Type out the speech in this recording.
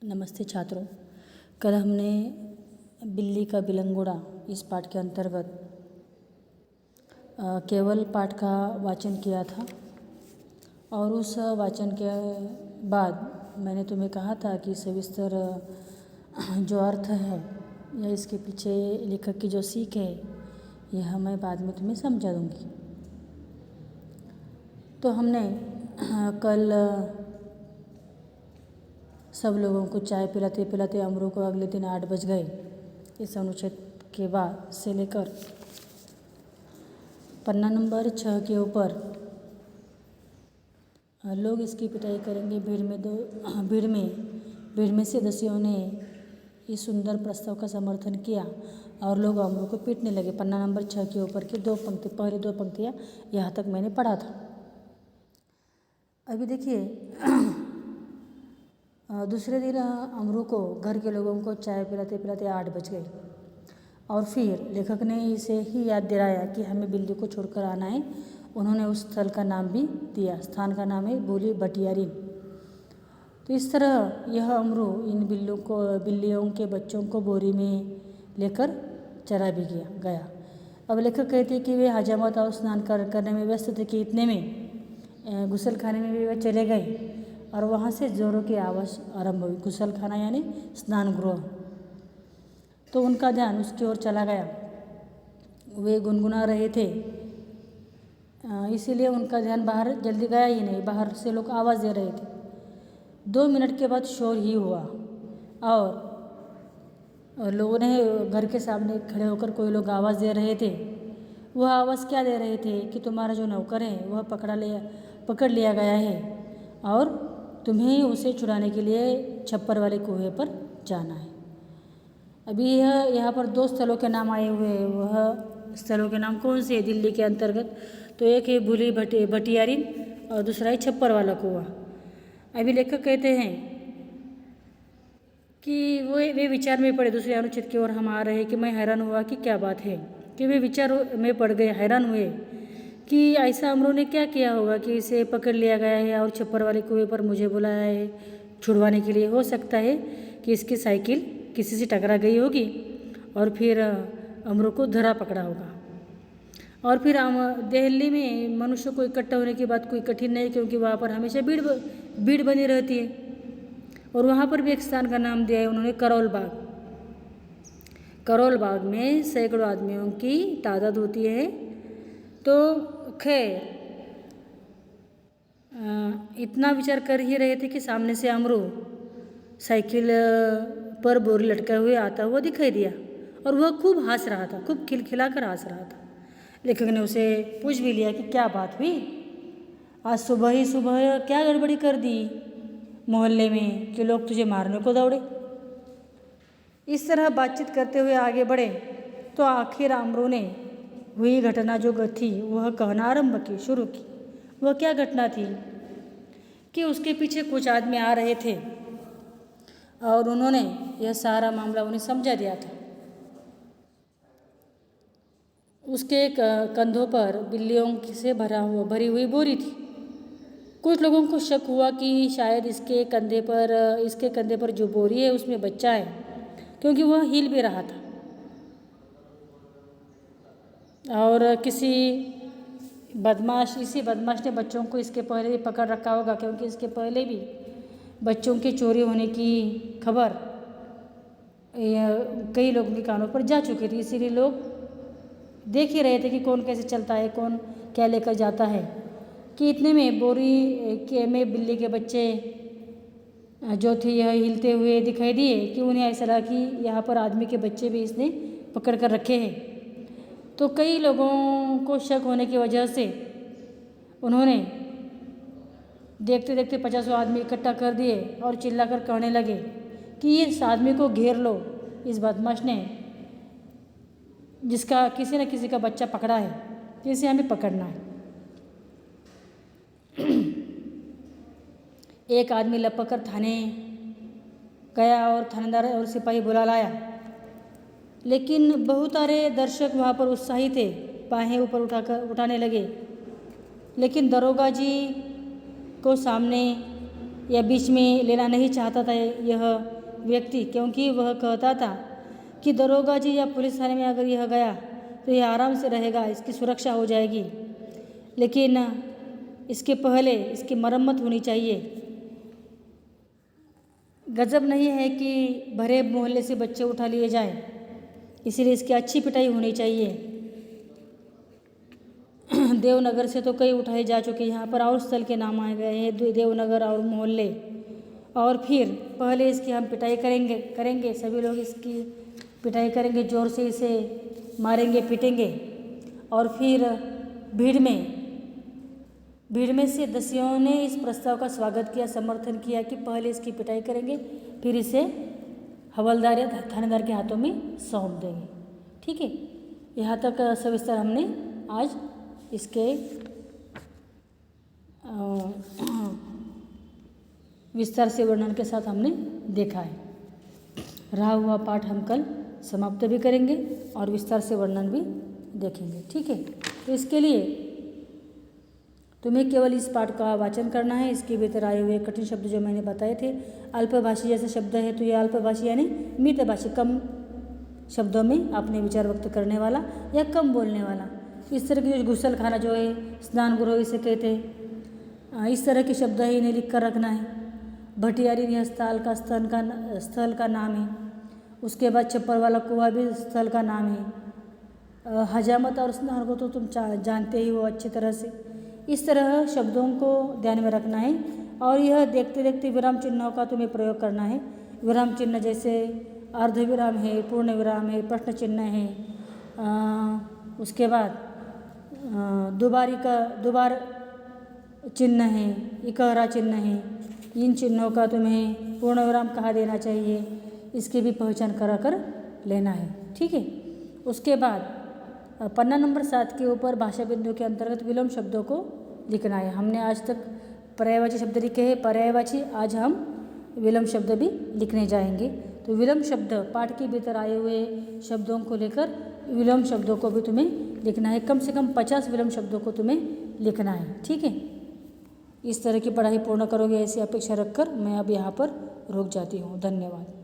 नमस्ते छात्रों। कल हमने बिल्ली का बिलंगोड़ा इस पाठ के अंतर्गत केवल पाठ का वाचन किया था और उस वाचन के बाद मैंने तुम्हें कहा था कि सविस्तर जो अर्थ है या इसके पीछे लेखक की जो सीख है यह मैं बाद में तुम्हें समझा दूंगी। तो हमने कल सब लोगों को चाय पिलाते पिलाते अमरों को अगले दिन 8 बज गए। इस अनुच्छेद के बाद से लेकर पन्ना नंबर 6 के ऊपर लोग इसकी पिटाई करेंगे। भीड़ में सदस्यों ने इस सुंदर प्रस्ताव का समर्थन किया और लोग अमरों को पीटने लगे। पन्ना नंबर 6 के ऊपर की पहले दो पंक्तियाँ यहाँ तक मैंने पढ़ा था। अभी देखिए दूसरे दिन अमरू को घर के लोगों को चाय पिलाते पिलाते 8 बज गए और फिर लेखक ने इसे ही याद दिलाया कि हमें बिल्ली को छोड़कर आना है। उन्होंने उस स्थल का नाम भी दिया। स्थान का नाम है बोली भटियारिन। तो इस तरह यह अमरू इन बिल्लियों के बच्चों को बोरी में लेकर चरा भी गया। अब लेखक कहते हैं कि वे हजामत और स्नान करने में व्यस्त थे कि इतने में गुसल खाने में भी वे चले गए और वहाँ से जोरों की आवाज़ आरंभ हुई। गुसल खाना यानी स्नान गृह। तो उनका ध्यान उसकी ओर चला गया। वे गुनगुना रहे थे, इसीलिए उनका ध्यान बाहर जल्दी गया ही नहीं। बाहर से लोग आवाज़ दे रहे थे। 2 मिनट के बाद शोर ही हुआ और लोगों ने घर के सामने खड़े होकर कोई लोग आवाज़ दे रहे थे। वह आवाज़ क्या दे रहे थे कि तुम्हारा जो नौकर है वह पकड़ लिया गया है और तुम्हें उसे छुड़ाने के लिए छप्पर वाले कुएं पर जाना है। अभी यहाँ पर 2 स्थलों के नाम आए हुए हैं। वह स्थलों के नाम कौन से है दिल्ली के अंतर्गत? तो एक है भूली भटियारिन और दूसरा है छप्पर वाला कुआं। अभी लेखक कहते हैं कि वे विचार में पड़े। दूसरे अनुच्छेद की ओर हम आ रहे हैं कि मैं हैरान हुआ कि क्या बात है कि वे विचार में पड़ गए। हैरान हुए कि ऐसा अमरों ने क्या किया होगा कि इसे पकड़ लिया गया है और छप्पर वाले कुएं पर मुझे बुलाया है छुड़वाने के लिए। हो सकता है कि इसकी साइकिल किसी से टकरा गई होगी और फिर अमरों को धरा पकड़ा होगा। और फिर दिल्ली में मनुष्य को इकट्ठा होने की बात कोई कठिन नहीं, क्योंकि वहाँ पर हमेशा भीड़ बनी रहती है। और वहाँ पर भी एक स्थान का नाम दिया है उन्होंने, करोल बाग। करोल बाग में सैकड़ों आदमियों की तादाद होती है। तो खैर इतना विचार कर ही रहे थे कि सामने से अमरू साइकिल पर बोरी लटके हुए आता हुआ दिखाई दिया और वह खूब हंस रहा था, खूब खिलखिलाकर हंस रहा था। लेखक ने उसे पूछ भी लिया कि क्या बात हुई, आज सुबह ही सुबह क्या गड़बड़ी कर दी मोहल्ले में कि लोग तुझे मारने को दौड़े। इस तरह बातचीत करते हुए आगे बढ़े तो आखिर अमरू ने हुई घटना जो थी वह कहना आरंभ शुरू की। वह क्या घटना थी कि उसके पीछे कुछ आदमी आ रहे थे और उन्होंने यह सारा मामला उन्हें समझा दिया था। उसके कंधों पर बिल्लियों से भरी हुई बोरी थी। कुछ लोगों को शक हुआ कि शायद इसके कंधे पर जो बोरी है उसमें बच्चा है, क्योंकि वह हिल भी रहा था। और इसी बदमाश ने बच्चों को इसके पहले भी पकड़ रखा होगा, क्योंकि इसके पहले भी बच्चों के चोरी होने की खबर कई लोगों के कानों पर जा चुकी थी। इसीलिए लोग देख ही रहे थे कि कौन कैसे चलता है, कौन क्या लेकर जाता है। कि इतने में बोरी में बिल्ली के बच्चे जो थे यह हिलते हुए दिखाई दिए कि उन्हें ऐसा लगा कि यहाँ पर आदमी के बच्चे भी इसने पकड़ कर रखे हैं। तो कई लोगों को शक होने की वजह से उन्होंने देखते देखते 50 आदमी इकट्ठा कर दिए और चिल्लाकर कहने लगे कि इस आदमी को घेर लो, इस बदमाश ने जिसका किसी न किसी का बच्चा पकड़ा है, जिसे हमें पकड़ना है। एक आदमी लपक कर थाने गया और थानेदार और सिपाही बुला लाया। लेकिन बहुत सारे दर्शक वहाँ पर उत्साही थे, बाहें ऊपर उठाने लगे। लेकिन दरोगा जी को सामने या बीच में लेना नहीं चाहता था यह व्यक्ति, क्योंकि वह कहता था कि दरोगा जी या पुलिस थाने में अगर यह गया तो यह आराम से रहेगा, इसकी सुरक्षा हो जाएगी, लेकिन इसके पहले इसकी मरम्मत होनी चाहिए। गजब नहीं है कि भरे मोहल्ले से बच्चे उठा लिए जाएं, इसीलिए इसकी अच्छी पिटाई होनी चाहिए। देवनगर से तो कई उठाए जा चुके, यहाँ पर और स्थल के नाम आए गए हैं, देवनगर और मोहल्ले। और फिर पहले इसकी हम पिटाई करेंगे सभी लोग इसकी पिटाई करेंगे, ज़ोर से इसे मारेंगे पीटेंगे। और फिर भीड़ में से दसियों ने इस प्रस्ताव का स्वागत किया, समर्थन किया कि पहले इसकी पिटाई करेंगे, फिर इसे हवलदार या थानेदार के हाथों में सौंप देंगे। ठीक है, यहाँ तक सविस्तर हमने आज इसके विस्तार से वर्णन के साथ हमने देखा है। रहा हुआ पाठ हम कल समाप्त भी करेंगे और विस्तार से वर्णन भी देखेंगे। ठीक है, तो इसके लिए तुम्हें केवल इस पाठ का वाचन करना है। इसके भीतर आए हुए कठिन शब्द जो मैंने बताए थे, अल्पभाषी जैसे शब्द है तो ये अल्पभाषी यानी मितभाषी, कम शब्दों में अपने विचार व्यक्त करने वाला या कम बोलने वाला। इस तरह की जो गुसल खाना जो है, स्नान गृह इसे कहते हैं, इस तरह के शब्द है, इन्हें लिख कर रखना है। भटियारी यह स्थल का नाम है। उसके बाद छप्पर वाला कुआं भी स्थल का नाम है। हजामत और स्नान को तो तुम जानते ही हो अच्छी तरह से। इस तरह शब्दों को ध्यान में रखना है और यह देखते देखते विराम चिन्हों का तुम्हें प्रयोग करना है। विराम चिन्ह जैसे अर्धविराम है, पूर्ण विराम है, प्रश्न चिन्ह है, उसके बाद दुबार चिन्ह है, इकहरा चिन्ह है। इन चिन्हों का तुम्हें पूर्ण विराम कहाँ देना चाहिए, इसकी भी पहचान कर लेना है। ठीक है, उसके बाद पन्ना नंबर 7 के ऊपर भाषा बिंदु के अंतर्गत विलोम शब्दों को लिखना है। हमने आज तक पर्यायवाची शब्द लिखे हैं, पर्यायवाची, आज हम विलोम शब्द भी लिखने जाएंगे। तो विलोम शब्द पाठ के भीतर आए हुए शब्दों को लेकर विलोम शब्दों को भी तुम्हें लिखना है। कम से कम 50 विलोम शब्दों को तुम्हें लिखना है। ठीक है, इस तरह की पढ़ाई पूर्ण करोगे ऐसी अपेक्षा रखकर मैं अब यहाँ पर रुक जाती हूँ। धन्यवाद।